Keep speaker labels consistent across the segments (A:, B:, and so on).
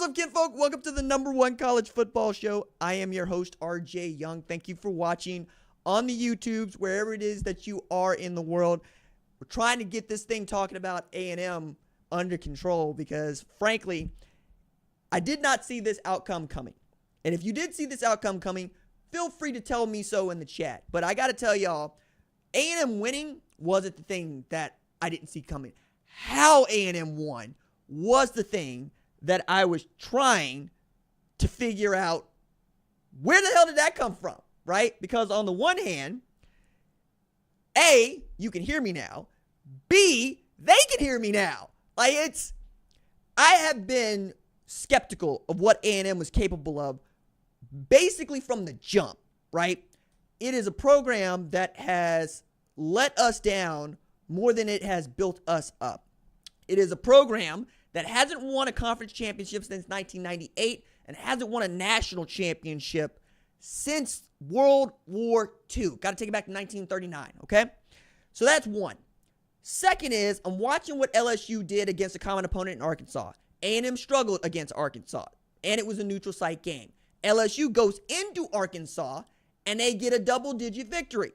A: up, kinfolk? Welcome to the #1 college football show. I am your host, RJ Young. Thank you for watching on the YouTubes, wherever it is that you are in the world. We're trying to get this thing talking about A&M under control because, frankly, I did not see this outcome coming. And if you did see this outcome coming, feel free to tell me so in the chat. But I got to tell y'all, A&M winning wasn't the thing that I didn't see coming. How A&M won was the thing that I was trying to figure out, where the hell did that come from, right? Because on the one hand, A, you can hear me now. B, they can hear me now. I have been skeptical of what A&M was capable of basically from the jump, right? It is a program that has let us down more than it has built us up. It is a program that hasn't won a conference championship since 1998 and hasn't won a national championship since World War II. Got to take it back to 1939, okay? So that's one. Second is, I'm watching what LSU did against a common opponent in Arkansas. A&M struggled against Arkansas, and it was a neutral site game. LSU goes into Arkansas, and they get a double-digit victory,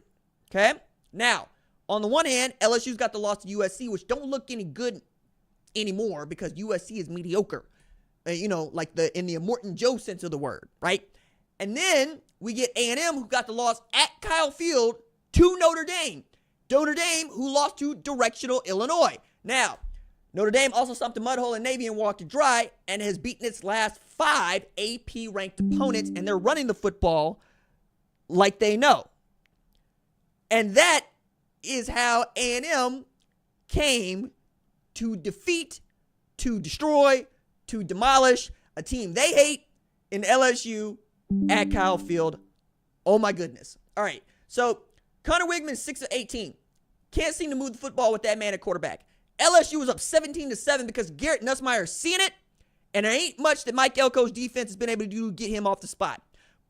A: okay? Now, on the one hand, LSU's got the loss to USC, which don't look any good anymore because USC is mediocre, like in the Morton Joe sense of the word, right? And then we get A&M, who got the loss at Kyle Field to Notre Dame. Notre Dame, who lost to directional Illinois. Now, Notre Dame also stomped a mud hole in Navy and walked it dry and has beaten its last 5 AP-ranked opponents, and they're running the football like they know. And that is how A&M came to defeat, to destroy, to demolish a team they hate in LSU at Kyle Field. Oh my goodness. All right, so Connor Wigman, 6 of 18. Can't seem to move the football with that man at quarterback. LSU was up 17-7 because Garrett Nussmeier is seeing it, and there ain't much that Mike Elko's defense has been able to do to get him off the spot.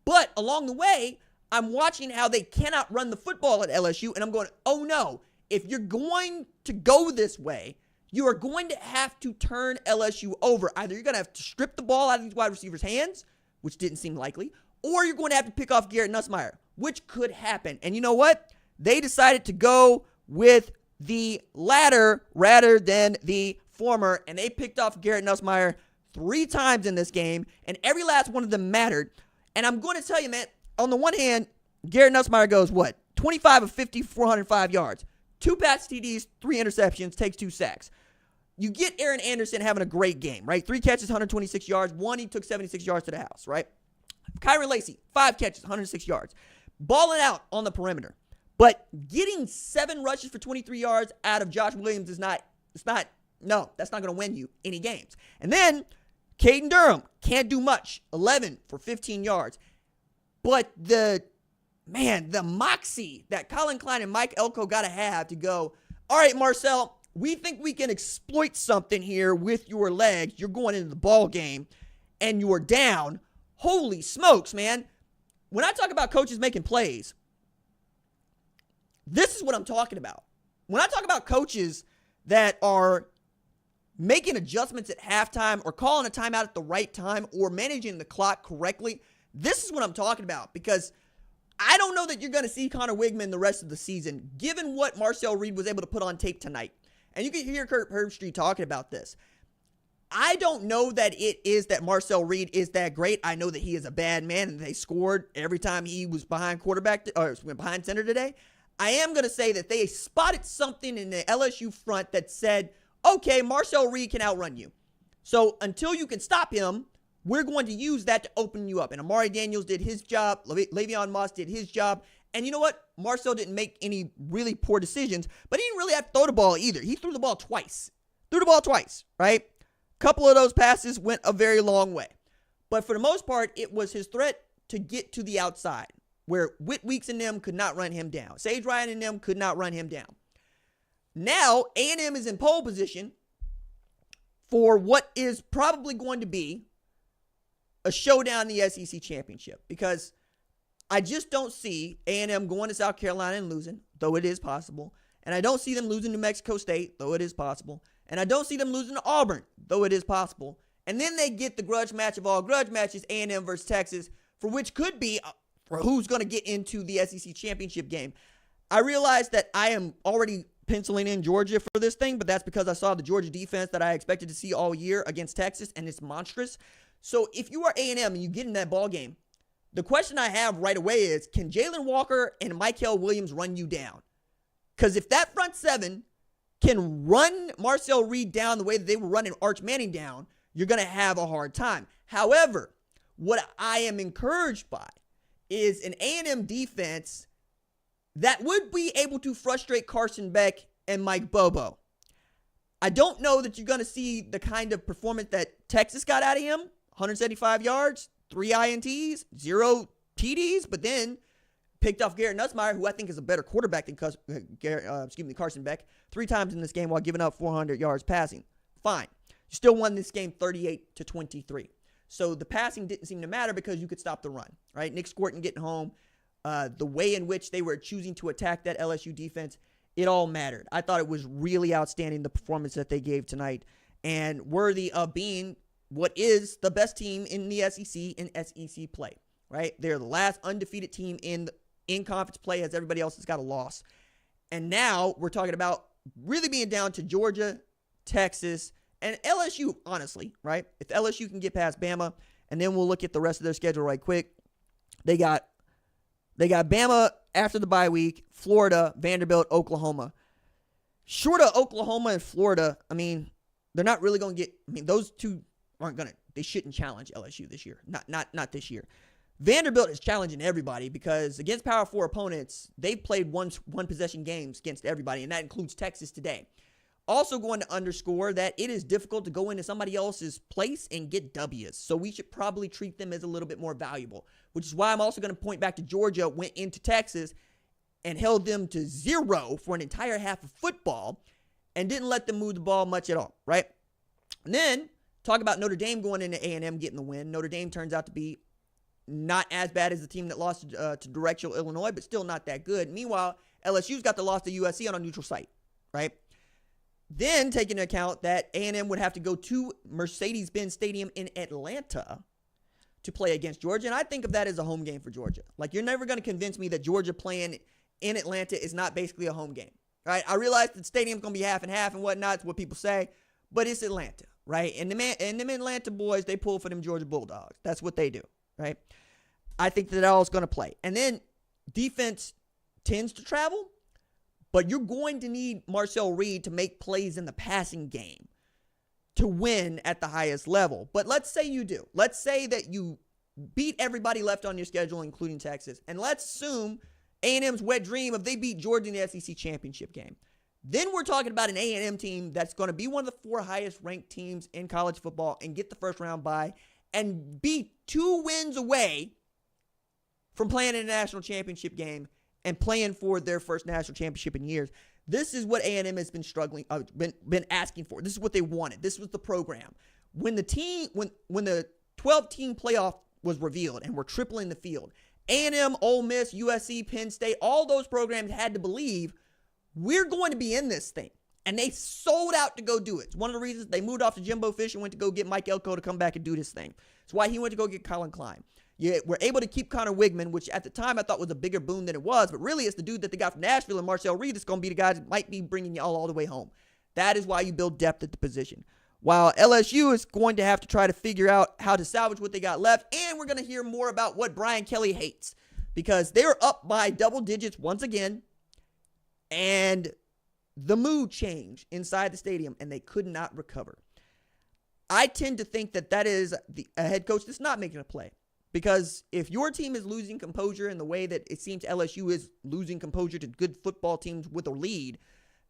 A: But along the way, I'm watching how they cannot run the football at LSU, and I'm going, oh no, if you're going to go this way, you are going to have to turn LSU over. Either you're going to have to strip the ball out of these wide receivers' hands, which didn't seem likely, or you're going to have to pick off Garrett Nussmeier, which could happen. And you know what? They decided to go with the latter rather than the former, and they picked off Garrett Nussmeier 3 times in this game, and every last one of them mattered. And I'm going to tell you, man, on the one hand, Garrett Nussmeier goes, 25 of 50, 405 yards. 2 pass TDs, 3 interceptions, takes 2 sacks. You get Aaron Anderson having a great game, right? 3 catches, 126 yards. 1, he took 76 yards to the house, right? Kyron Lacey, 5 catches, 106 yards. Balling out on the perimeter. But getting 7 rushes for 23 yards out of Josh Williams that's not going to win you any games. And then Caden Durham can't do much, 11 for 15 yards. But the moxie that Colin Klein and Mike Elko got to have to go, all right, Marcel, we think we can exploit something here with your legs. You're going into the ball game, and you're down. Holy smokes, man. When I talk about coaches making plays, this is what I'm talking about. When I talk about coaches that are making adjustments at halftime or calling a timeout at the right time or managing the clock correctly, this is what I'm talking about, because I don't know that you're going to see Connor Wigman the rest of the season, given what Marcel Reed was able to put on tape tonight. And you can hear Kurt Herbstreit talking about this. I don't know that it is that Marcel Reed is that great. I know that he is a bad man, and they scored every time he was behind behind center today. I am going to say that they spotted something in the LSU front that said, okay, Marcel Reed can outrun you. So until you can stop him, we're going to use that to open you up. And Amari Daniels did his job. Le'Veon Moss did his job. And you know what? Marcel didn't make any really poor decisions, but he didn't really have to throw the ball either. He threw the ball twice. Right? A couple of those passes went a very long way. But for the most part, it was his threat to get to the outside, where Whit Weeks and them could not run him down. Sage Ryan and them could not run him down. Now, A&M is in pole position for what is probably going to be a showdown in the SEC championship, because I just don't see A&M going to South Carolina and losing, though it is possible. And I don't see them losing to New Mexico State, though it is possible. And I don't see them losing to Auburn, though it is possible. And then they get the grudge match of all grudge matches, A&M versus Texas, for which could be for who's going to get into the SEC championship game. I realize that I am already penciling in Georgia for this thing, but that's because I saw the Georgia defense that I expected to see all year against Texas, and it's monstrous. So if you are A&M and you get in that ball game, the question I have right away is, can Jalen Walker and Mykel Williams run you down? Because if that front seven can run Marcel Reed down the way that they were running Arch Manning down, you're going to have a hard time. However, what I am encouraged by is an A&M defense that would be able to frustrate Carson Beck and Mike Bobo. I don't know that you're going to see the kind of performance that Texas got out of him, 175 yards, 3 INTs, 0 TDs, but then picked off Garrett Nussmeier, who I think is a better quarterback than Carson Beck, 3 times in this game while giving up 400 yards passing. Fine. You still won this game 38-23. So the passing didn't seem to matter because you could stop the run, right? Nick Squirton getting home, the way in which they were choosing to attack that LSU defense, it all mattered. I thought it was really outstanding, the performance that they gave tonight, and worthy of being what is the best team in the SEC in SEC play, right? They're the last undefeated team in conference play, as everybody else has got a loss. And now we're talking about really being down to Georgia, Texas, and LSU, honestly, right? If LSU can get past Bama, and then we'll look at the rest of their schedule right quick. They got Bama after the bye week, Florida, Vanderbilt, Oklahoma. Short of Oklahoma and Florida, I mean, they're not really going to get, those two they shouldn't challenge LSU this year. Not this year. Vanderbilt is challenging everybody because against Power 4 opponents, they've played one possession games against everybody, and that includes Texas today. Also going to underscore that it is difficult to go into somebody else's place and get W's. So we should probably treat them as a little bit more valuable, which is why I'm also going to point back to Georgia, went into Texas and held them to 0 for an entire half of football and didn't let them move the ball much at all, right? And then talk about Notre Dame going into A&M getting the win. Notre Dame turns out to be not as bad as the team that lost to Directional Illinois, but still not that good. Meanwhile, LSU's got the loss to USC on a neutral site, right? Then take into account that A&M would have to go to Mercedes-Benz Stadium in Atlanta to play against Georgia, and I think of that as a home game for Georgia. Like, you're never going to convince me that Georgia playing in Atlanta is not basically a home game, right? I realize the stadium's going to be half and half and whatnot, it's what people say, but it's Atlanta, right? And them Atlanta boys, they pull for them Georgia Bulldogs. That's what they do, right? I think that all is going to play. And then defense tends to travel, but you're going to need Marcel Reed to make plays in the passing game to win at the highest level. But let's say you do. Let's say that you beat everybody left on your schedule, including Texas. And let's assume A&M's wet dream of they beat Georgia in the SEC championship game. Then we're talking about an A&M team that's going to be one of the 4 highest ranked teams in college football and get the first round bye and be 2 wins away from playing in a national championship game and playing for their first national championship in years. This is what A&M has been struggling, been asking for. This is what they wanted. This was the program. When the 12-team playoff was revealed and we're tripling the field, A&M, Ole Miss, USC, Penn State, all those programs had to believe we're going to be in this thing. And they sold out to go do it. It's one of the reasons they moved off to Jimbo Fish and went to go get Mike Elko to come back and do this thing. It's why he went to go get Colin Klein. We're able to keep Connor Wigman, which at the time I thought was a bigger boon than it was, but really it's the dude that they got from Nashville, and Marcel Reed is going to be the guy that might be bringing y'all all the way home. That is why you build depth at the position. While LSU is going to have to try to figure out how to salvage what they got left, and we're going to hear more about what Brian Kelly hates, because they're up by double digits once again, and the mood changed inside the stadium, and they could not recover. I tend to think that is a head coach that's not making a play. Because if your team is losing composure in the way that it seems LSU is losing composure to good football teams with a lead,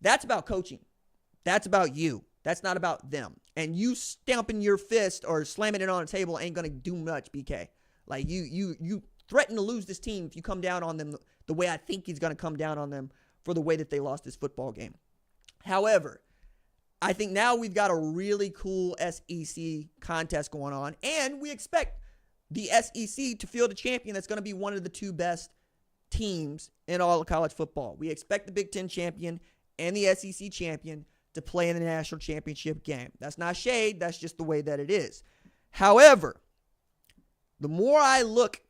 A: that's about coaching. That's about you. That's not about them. And you stamping your fist or slamming it on a table ain't going to do much, BK. Like, you threaten to lose this team if you come down on them the way I think he's going to come down on them for the way that they lost this football game. However, I think now we've got a really cool SEC contest going on, and we expect the SEC to field a champion that's going to be one of the 2 best teams in all of college football. We expect the Big Ten champion and the SEC champion to play in the national championship game. That's not shade. That's just the way that it is. However, the more I look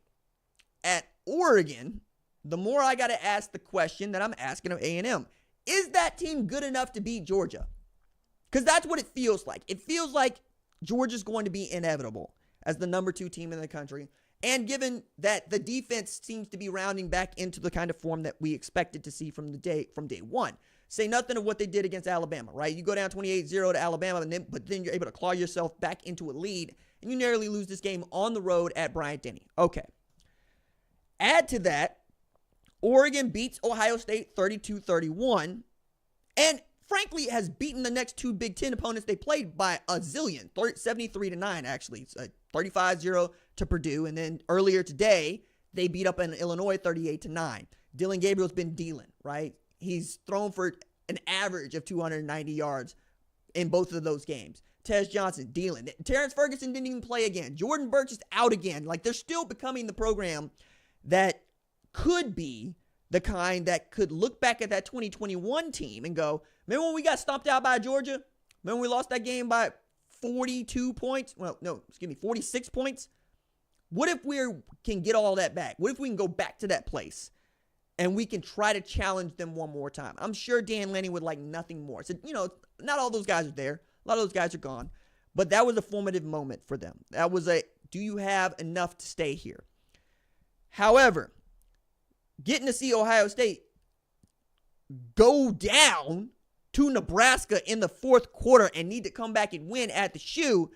A: at Oregon, the more I got to ask the question that I'm asking of A&M. Is that team good enough to beat Georgia? Because that's what it feels like. It feels like Georgia's going to be inevitable as the number 2 team in the country. And given that the defense seems to be rounding back into the kind of form that we expected to see from day one. Say nothing of what they did against Alabama, right? You go down 28-0 to Alabama, but then you're able to claw yourself back into a lead, and you narrowly lose this game on the road at Bryant-Denny. Okay. Add to that, Oregon beats Ohio State 32-31, and frankly has beaten the next 2 Big Ten opponents they played by a zillion, 73-9 actually. It's 35-0 to Purdue, and then earlier today, they beat up in Illinois 38-9. Dylan Gabriel's been dealing, right? He's thrown for an average of 290 yards in both of those games. Tez Johnson dealing. Terrence Ferguson didn't even play again. Jordan Burch is out again. Like, they're still becoming the program that could be the kind that could look back at that 2021 team and go, remember when we got stomped out by Georgia? Remember when we lost that game by 42 points? 46 points? What if we can get all that back? What if we can go back to that place and we can try to challenge them one more time? I'm sure Dan Lanning would like nothing more. So, not all those guys are there. A lot of those guys are gone. But that was a formative moment for them. That was do you have enough to stay here? However, getting to see Ohio State go down to Nebraska in the fourth quarter and need to come back and win at the shoe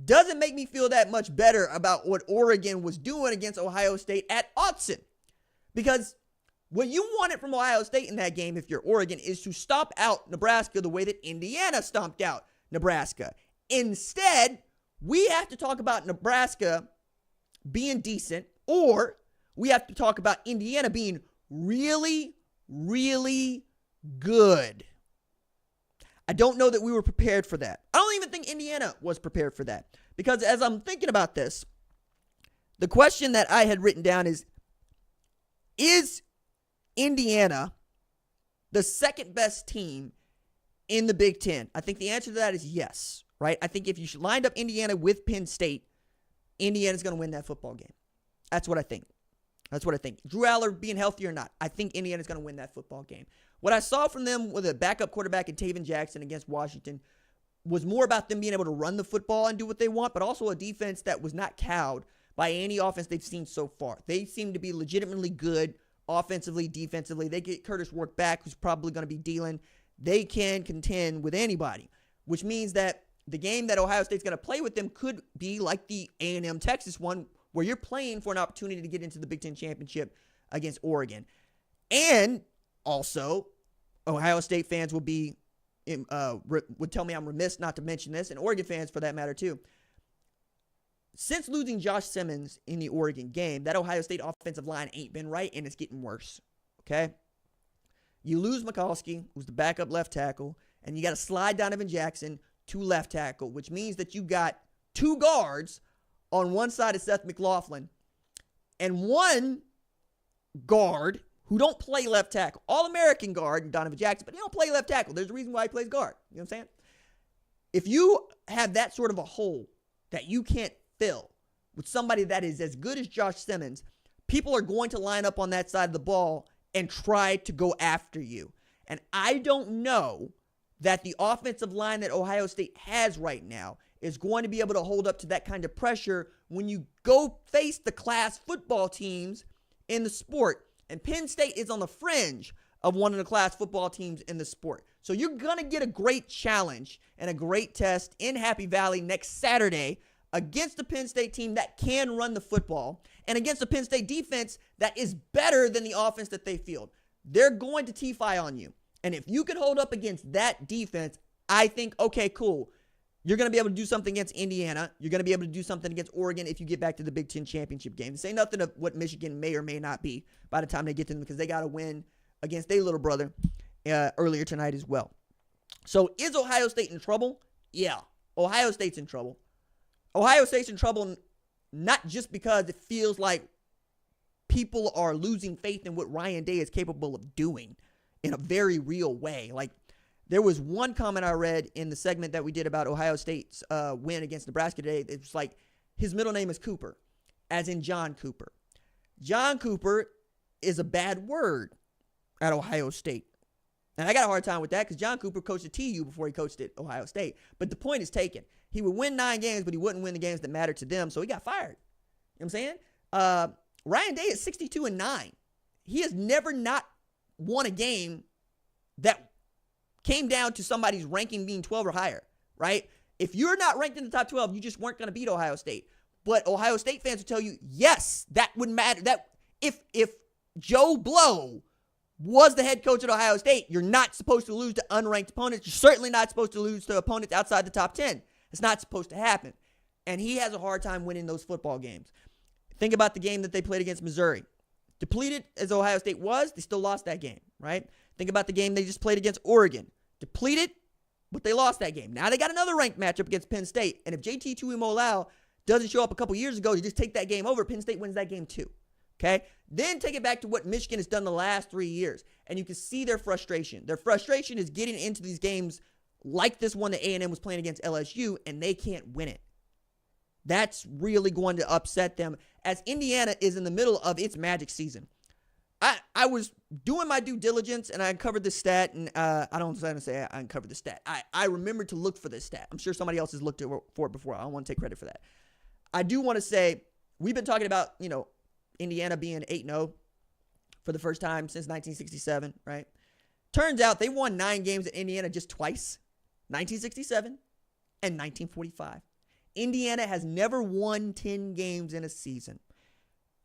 A: doesn't make me feel that much better about what Oregon was doing against Ohio State at Autzen. Because what you wanted from Ohio State in that game, if you're Oregon, is to stomp out Nebraska the way that Indiana stomped out Nebraska. Instead, we have to talk about Nebraska being decent, or we have to talk about Indiana being really, really good. I don't know that we were prepared for that. I don't even think Indiana was prepared for that. Because as I'm thinking about this, the question that I had written down is Indiana the second best team in the Big Ten? I think the answer to that is yes, right? I think if you lined up Indiana with Penn State, Indiana's going to win that football game. That's what I think. Drew Aller being healthy or not, I think Indiana's going to win that football game. What I saw from them with a backup quarterback in Taven Jackson against Washington was more about them being able to run the football and do what they want, but also a defense that was not cowed by any offense they've seen so far. They seem to be legitimately good offensively, defensively. They get Curtis Work back, who's probably going to be dealing. They can contend with anybody, which means that the game that Ohio State's going to play with them could be like the A&M Texas one, where you're playing for an opportunity to get into the Big Ten championship against Oregon. And also, Ohio State fans would tell me I'm remiss not to mention this, and Oregon fans for that matter too. Since losing Josh Simmons in the Oregon game, that Ohio State offensive line ain't been right, and it's getting worse, okay? You lose Mikulski, who's the backup left tackle, and you got to slide Donovan Jackson to left tackle, which means that you got 2 guards on one side of Seth McLaughlin and 1 guard who don't play left tackle. All-American guard, Donovan Jackson, but he don't play left tackle. There's a reason why he plays guard. You know what I'm saying? If you have that sort of a hole that you can't fill with somebody that is as good as Josh Simmons, people are going to line up on that side of the ball and try to go after you. And I don't know that the offensive line that Ohio State has right now is going to be able to hold up to that kind of pressure when you go face the class football teams in the sport. And Penn State is on the fringe of one of the class football teams in the sport. So you're going to get a great challenge and a great test in Happy Valley next Saturday against the Penn State team that can run the football and against the Penn State defense that is better than the offense that they field. They're going to T-Fy on you. And if you can hold up against that defense, I think, okay, cool. You're going to be able to do something against Indiana. You're going to be able to do something against Oregon if you get back to the Big Ten championship game. Say nothing of what Michigan may or may not be by the time they get to them, because they got to win against their little brother earlier tonight as well. So is Ohio State in trouble? Yeah, Ohio State's in trouble. Ohio State's in trouble not just because it feels like people are losing faith in what Ryan Day is capable of doing in a very real way. Like, There was one comment I read in the segment that we did about Ohio State's win against Nebraska today. It was like, his middle name is Cooper, as in John Cooper. John Cooper is a bad word at Ohio State. And I got a hard time with that because John Cooper coached at TU before he coached at Ohio State. But the point is taken. He would win 9 games, but he wouldn't win the games that mattered to them, so he got fired. You know what I'm saying? Ryan Day is 62-9. He has never not won a game that came down to somebody's ranking being 12 or higher, right? If you're not ranked in the top 12, you just weren't going to beat Ohio State. But Ohio State fans will tell you, yes, that would matter. That if Joe Blow was the head coach at Ohio State, you're not supposed to lose to unranked opponents. You're certainly not supposed to lose to opponents outside the top 10. It's not supposed to happen. And he has a hard time winning those football games. Think about the game that they played against Missouri. Depleted as Ohio State was, they still lost that game, right? Think about the game they just played against Oregon. Depleted, but they lost that game. Now they got another ranked matchup against Penn State. And if JT Tuimoloau doesn't show up a couple years ago, you just take that game over. Penn State wins that game too. Okay? Then take it back to what Michigan has done the last 3 years. And you can see their frustration. Their frustration is getting into these games like this one that A&M was playing against LSU, and they can't win it. That's really going to upset them as Indiana is in the middle of its magic season. I was doing my due diligence, and I uncovered this stat, and I don't want to say I uncovered the stat. I remembered to look for this stat. I'm sure somebody else has looked for it before. I don't want to take credit for that. I do want to say we've been talking about, Indiana being 8-0 for the first time since 1967, right? Turns out they won 9 games at Indiana just twice, 1967 and 1945. Indiana has never won 10 games in a season.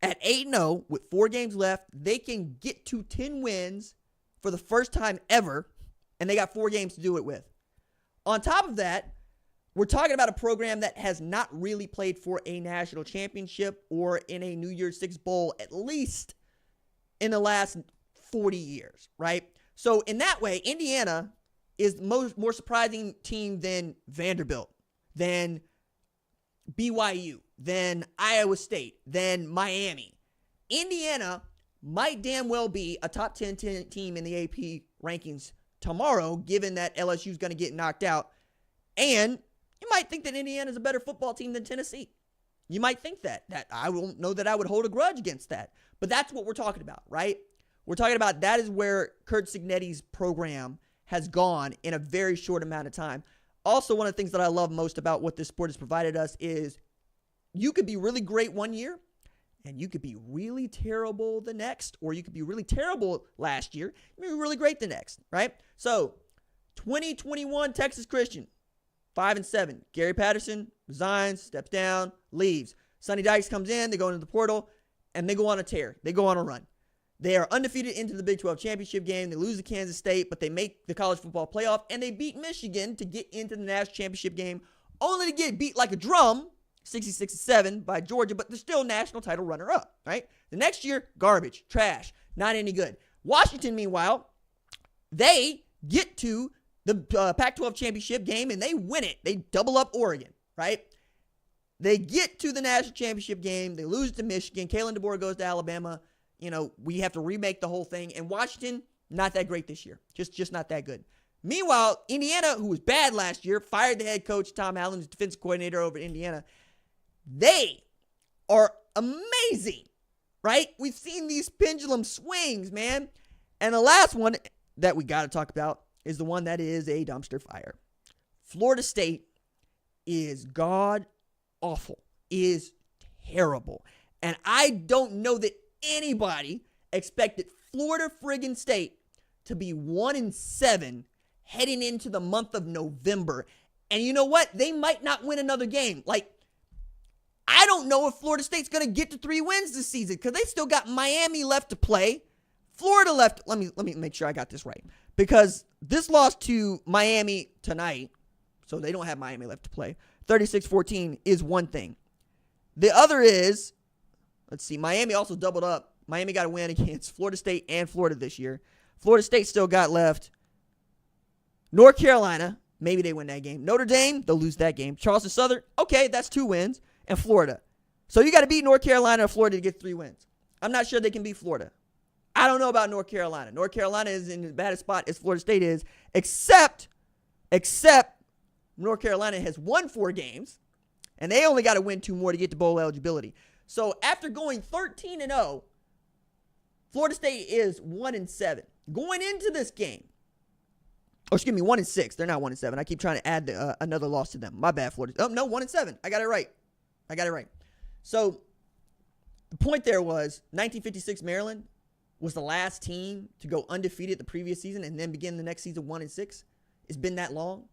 A: At 8-0, with 4 games left, they can get to 10 wins for the first time ever, and they got 4 games to do it with. On top of that, we're talking about a program that has not really played for a national championship or in a New Year's Six Bowl, at least in the last 40 years, right? So in that way, Indiana is more surprising team than Vanderbilt, than BYU, than Iowa State, than Miami. Indiana might damn well be a top 10 team in the AP rankings tomorrow, given that LSU is going to get knocked out. And you might think that Indiana is a better football team than Tennessee. You might think that. I don't know that I would hold a grudge against that. But that's what we're talking about, right? We're talking about that is where Curt Cignetti's program has gone in a very short amount of time. Also, one of the things that I love most about what this sport has provided us is you could be really great one year, and you could be really terrible the next, or you could be really terrible last year, and be really great the next, right? So, 2021 Texas Christian, 5-7. Gary Patterson resigns, steps down, leaves. Sonny Dykes comes in, they go into the portal, and they go on a tear. They go on a run. They are undefeated into the Big 12 championship game. They lose to Kansas State, but they make the college football playoff, and they beat Michigan to get into the national championship game, only to get beat like a drum, 66-7 by Georgia, but they're still national title runner-up, right? The next year, garbage, trash, not any good. Washington, meanwhile, they get to the Pac-12 championship game, and they win it. They double up Oregon, right? They get to the national championship game. They lose to Michigan. Kalen DeBoer goes to Alabama. We have to remake the whole thing. And Washington, not that great this year. Just not that good. Meanwhile, Indiana, who was bad last year, fired the head coach, Tom Allen, who's defensive coordinator over at Indiana. They are amazing, right? We've seen these pendulum swings, man. And the last one that we got to talk about is the one that is a dumpster fire. Florida State is god-awful, is terrible. And I don't know that anybody expected Florida friggin' State to be 1-7 heading into the month of November. And you know what? They might not win another game. I don't know if Florida State's going to get to 3 wins this season because they still got Miami left to play. Florida left. Let me make sure I got this right. Because this loss to Miami tonight, so they don't have Miami left to play, 36-14 is one thing. The other is, let's see, Miami also doubled up. Miami got a win against Florida State and Florida this year. Florida State still got left North Carolina, maybe they win that game. Notre Dame, they'll lose that game. Charleston Southern, okay, that's 2 wins. And Florida. So you got to beat North Carolina or Florida to get 3 wins. I'm not sure they can beat Florida. I don't know about North Carolina. North Carolina is in as bad a spot as Florida State is, except North Carolina has won 4 games, and they only got to win 2 more to get to bowl eligibility. So after going 13-0, Florida State is 1-7. Going into this game, 1-6. They're not 1-7. I keep trying to add another loss to them. My bad, Florida. Oh, no, 1-7. I got it right. So the point there was 1956 Maryland was the last team to go undefeated the previous season and then begin the next season 1-6. It's been that long.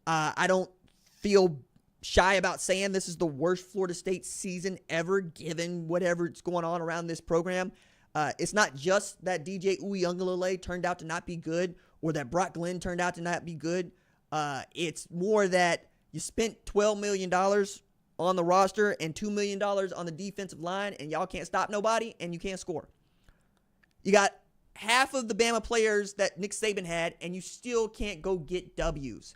A: I don't feel shy about saying this is the worst Florida State season ever, given whatever's going on around this program. It's not just that DJ Uiagalelei turned out to not be good or that Brock Glenn turned out to not be good. It's more that you spent $12 million on the roster and $2 million on the defensive line, and y'all can't stop nobody, and you can't score. You got half of the Bama players that Nick Saban had, and you still can't go get W's.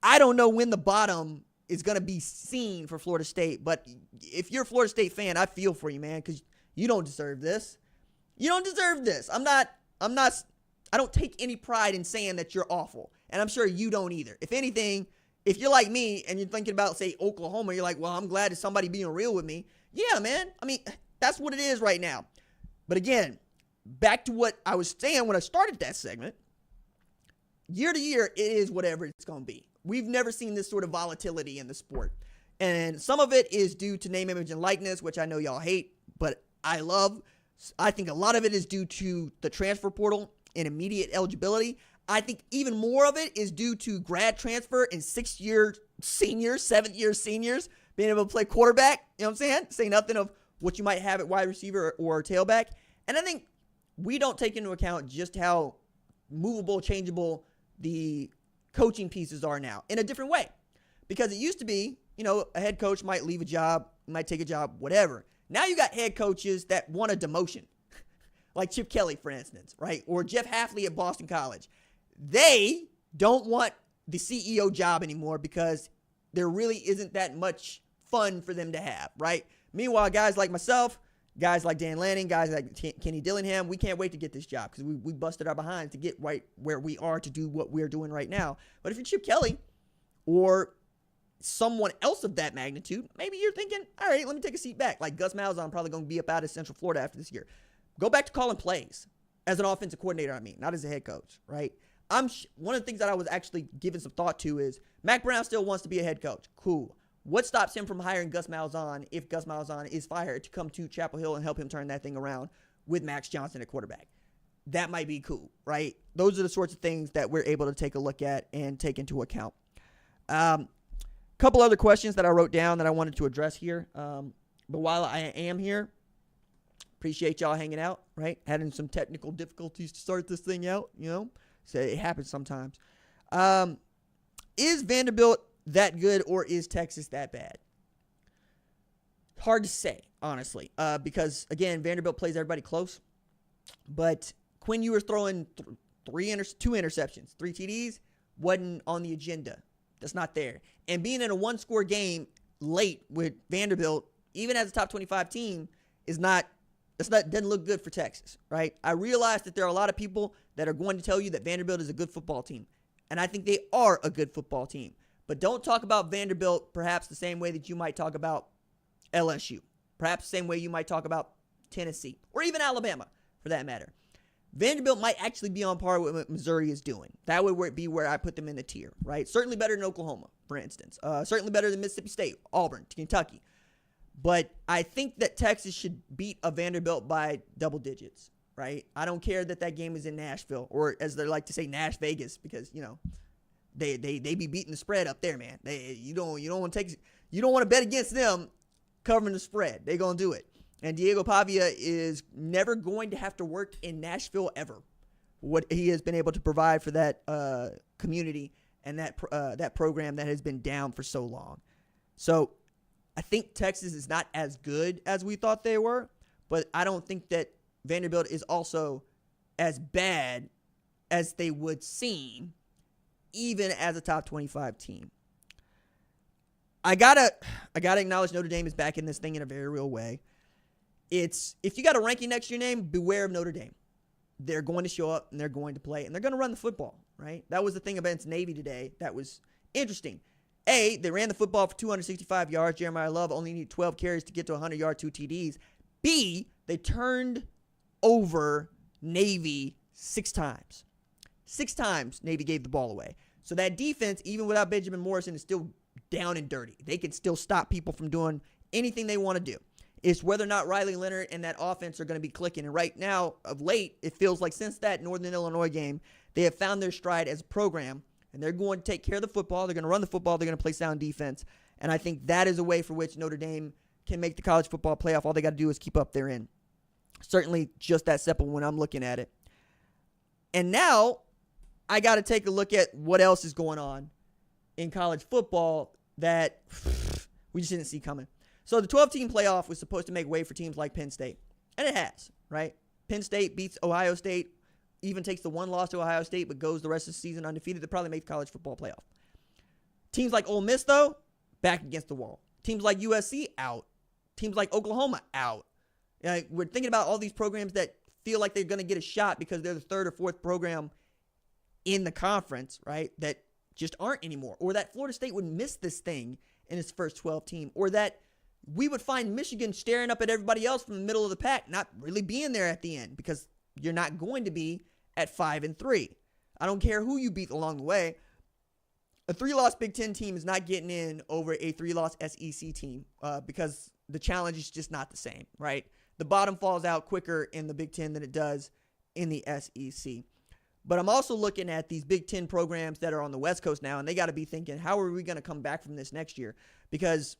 A: I don't know when the bottom is going to be seen for Florida State, but if you're a Florida State fan, I feel for you, man, because you don't deserve this. You don't deserve this. I don't take any pride in saying that you're awful, and I'm sure you don't either. If anything, if you're like me and you're thinking about, say, Oklahoma, you're like, well, I'm glad there's somebody being real with me. Yeah, man. I mean, that's what it is right now. But again, back to what I was saying when I started that segment, year to year, it is whatever it's going to be. We've never seen this sort of volatility in the sport. And some of it is due to name, image, and likeness, which I know y'all hate, but I love. I think a lot of it is due to the transfer portal and immediate eligibility. I think even more of it is due to grad transfer and 6-year seniors, 7-year seniors being able to play quarterback. You know what I'm saying? Say nothing of what you might have at wide receiver or tailback. And I think we don't take into account just how movable, changeable the coaching pieces are now in a different way. Because it used to be, a head coach might leave a job, might take a job, whatever. Now you got head coaches that want a demotion, like Chip Kelly, for instance, right? Or Jeff Hafley at Boston College. They don't want the CEO job anymore because there really isn't that much fun for them to have, right? Meanwhile, guys like myself, guys like Dan Lanning, guys like Kenny Dillingham, we can't wait to get this job because we busted our behinds to get right where we are to do what we're doing right now. But if you're Chip Kelly or someone else of that magnitude, maybe you're thinking, all right, let me take a seat back. Like Gus Malzahn probably going to be up out of Central Florida after this year. Go back to calling plays as an offensive coordinator, not as a head coach, right? One of the things that I was actually giving some thought to is Mac Brown still wants to be a head coach. Cool. What stops him from hiring Gus Malzahn if Gus Malzahn is fired to come to Chapel Hill and help him turn that thing around with Max Johnson at quarterback? That might be cool, right? Those are the sorts of things that we're able to take a look at and take into account. Couple other questions that I wrote down that I wanted to address here. But while I am here, appreciate y'all hanging out, right? Having some technical difficulties to start this thing out, So it happens sometimes. Is Vanderbilt that good or is Texas that bad? Hard to say, honestly, because, again, Vanderbilt plays everybody close. But Quinn Ewers throwing 2 interceptions, 3 TDs, wasn't on the agenda. That's not there. And being in a 1-score game late with Vanderbilt, even as a top 25 team, doesn't look good for Texas, right? I realize that there are a lot of people that are going to tell you that Vanderbilt is a good football team. And I think they are a good football team. But don't talk about Vanderbilt perhaps the same way that you might talk about LSU. Perhaps the same way you might talk about Tennessee or even Alabama, for that matter. Vanderbilt might actually be on par with what Missouri is doing. That would be where I put them in the tier, right? Certainly better than Oklahoma, for instance. Certainly better than Mississippi State, Auburn, Kentucky. But I think that Texas should beat a Vanderbilt by double digits, right? I don't care that game is in Nashville, or as they like to say, Nash Vegas, because they be beating the spread up there, man. You don't want to bet against them covering the spread. They're gonna do it. And Diego Pavia is never going to have to work in Nashville ever. What he has been able to provide for that community and that program that has been down for so long. So I think Texas is not as good as we thought they were, but I don't think that Vanderbilt is also as bad as they would seem, even as a top 25 team. I gotta acknowledge Notre Dame is back in this thing in a very real way. if you got a ranking next to your name, beware of Notre Dame. They're going to show up and they're going to play and they're going to run the football, right? That was the thing against Navy today that was interesting. A, they ran the football for 265 yards. Jeremiah Love only needed 12 carries to get to 100 yards, 2 TDs. B, they turned over Navy 6 times. 6 times Navy gave the ball away. So that defense, even without Benjamin Morrison, is still down and dirty. They can still stop people from doing anything they want to do. It's whether or not Riley Leonard and that offense are going to be clicking. And right now, of late, it feels like since that Northern Illinois game, they have found their stride as a program, and they're going to take care of the football. They're going to run the football. They're going to play sound defense. And I think that is a way for which Notre Dame can make the college football playoff. All they got to do is keep up their end. Certainly just that simple when I'm looking at it. And now I got to take a look at what else is going on in college football that we just didn't see coming. So the 12-team playoff was supposed to make way for teams like Penn State. And it has, right? Penn State beats Ohio State, even takes the one loss to Ohio State, but goes the rest of the season undefeated. They probably make the college football playoff. Teams like Ole Miss, though, back against the wall. Teams like USC, out. Teams like Oklahoma, out. We're thinking about all these programs that feel like they're going to get a shot because they're the third or fourth program in the conference, right, that just aren't anymore. Or that Florida State would miss this thing in its first 12 team. Or that we would find Michigan staring up at everybody else from the middle of the pack, not really being there at the end because you're not going to be at 5-3. I don't care who you beat along the way. A 3-loss Big Ten team is not getting in over a 3-loss SEC team because the challenge is just not the same, right? The bottom falls out quicker in the Big Ten than it does in the SEC. But I'm also looking at these Big Ten programs that are on the West Coast now, and they got to be thinking, how are we going to come back from this next year? Because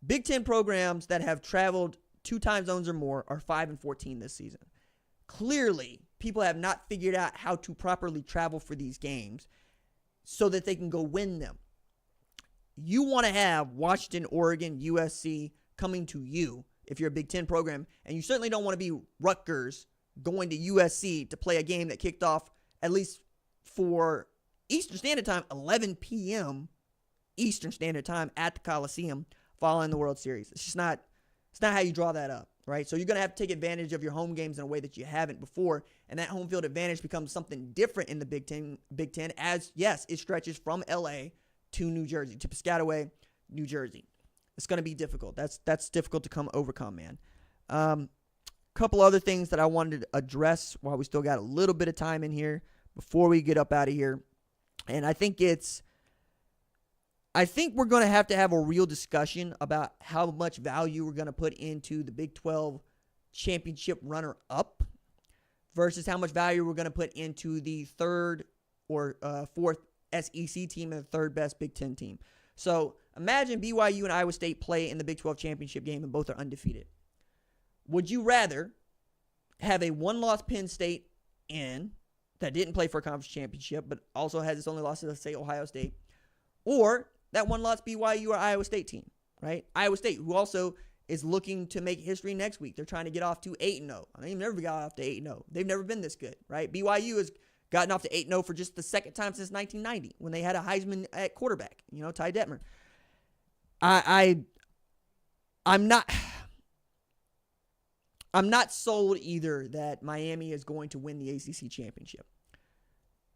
A: Big Ten programs that have traveled 2 time zones or more are 5-14 this season. Clearly, people have not figured out how to properly travel for these games so that they can go win them. You want to have Washington, Oregon, USC coming to you if you're a Big Ten program, and you certainly don't want to be Rutgers going to USC to play a game that kicked off at least for Eastern Standard Time, 11 p.m. Eastern Standard Time at the Coliseum following the World Series. It's not how you draw that up, right? So you're going to have to take advantage of your home games in a way that you haven't before, and that home field advantage becomes something different in the Big Ten as, yes, it stretches from L.A. to New Jersey, to Piscataway, New Jersey. It's going to be difficult. That's difficult to overcome, man. Couple other things that I wanted to address while we still got a little bit of time in here before we get up out of here. And I think we're going to have a real discussion about how much value we're going to put into the Big 12 championship runner-up versus how much value we're going to put into the third or fourth SEC team and the third best Big 10 team. So imagine BYU and Iowa State play in the Big 12 championship game and both are undefeated. Would you rather have a one-loss Penn State that didn't play for a conference championship but also has its only loss to, let's say, Ohio State, or that one-loss BYU or Iowa State team, right? Iowa State, who also is looking to make history next week. They're trying to get off to 8-0. They've never got off to 8-0. They've never been this good, right? BYU has gotten off to 8-0 for just the second time since 1990 when they had a Heisman at quarterback, Ty Detmer. I'm not sold either that Miami is going to win the ACC championship.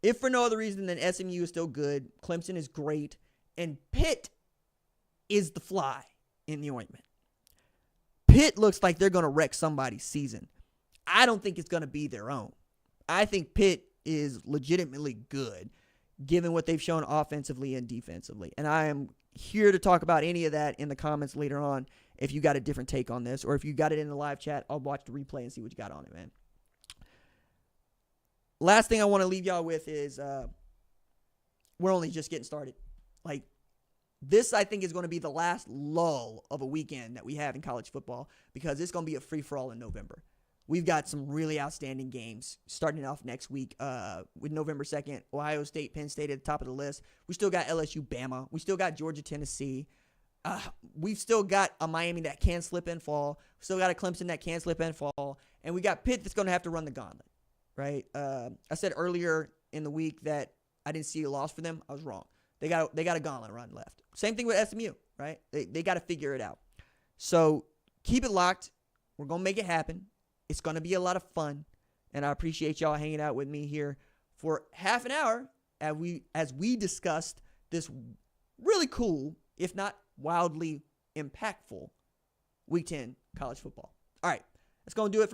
A: If for no other reason than SMU is still good, Clemson is great, and Pitt is the fly in the ointment. Pitt looks like they're going to wreck somebody's season. I don't think it's going to be their own. I think Pitt is legitimately good, given what they've shown offensively and defensively. And I am here to talk about any of that in the comments later on. If you got a different take on this, or if you got it in the live chat, I'll watch the replay and see what you got on it, man. Last thing I want to leave y'all with is we're only just getting started. Like, this, I think, is going to be the last lull of a weekend that we have in college football because it's going to be a free-for-all in November. We've got some really outstanding games starting off next week with November 2nd, Ohio State, Penn State at the top of the list. We still got LSU, Bama. We still got Georgia, Tennessee. We've still got a Miami that can slip and fall. We still got a Clemson that can slip and fall. And we got Pitt that's going to have to run the gauntlet, right? I said earlier in the week that I didn't see a loss for them. I was wrong. They got a gauntlet run left. Same thing with SMU, right? They got to figure it out. So keep it locked. We're going to make it happen. It's going to be a lot of fun. And I appreciate y'all hanging out with me here for half an hour as we discussed this really cool, if not wildly impactful, Week 10 college football. All right, that's going to do it for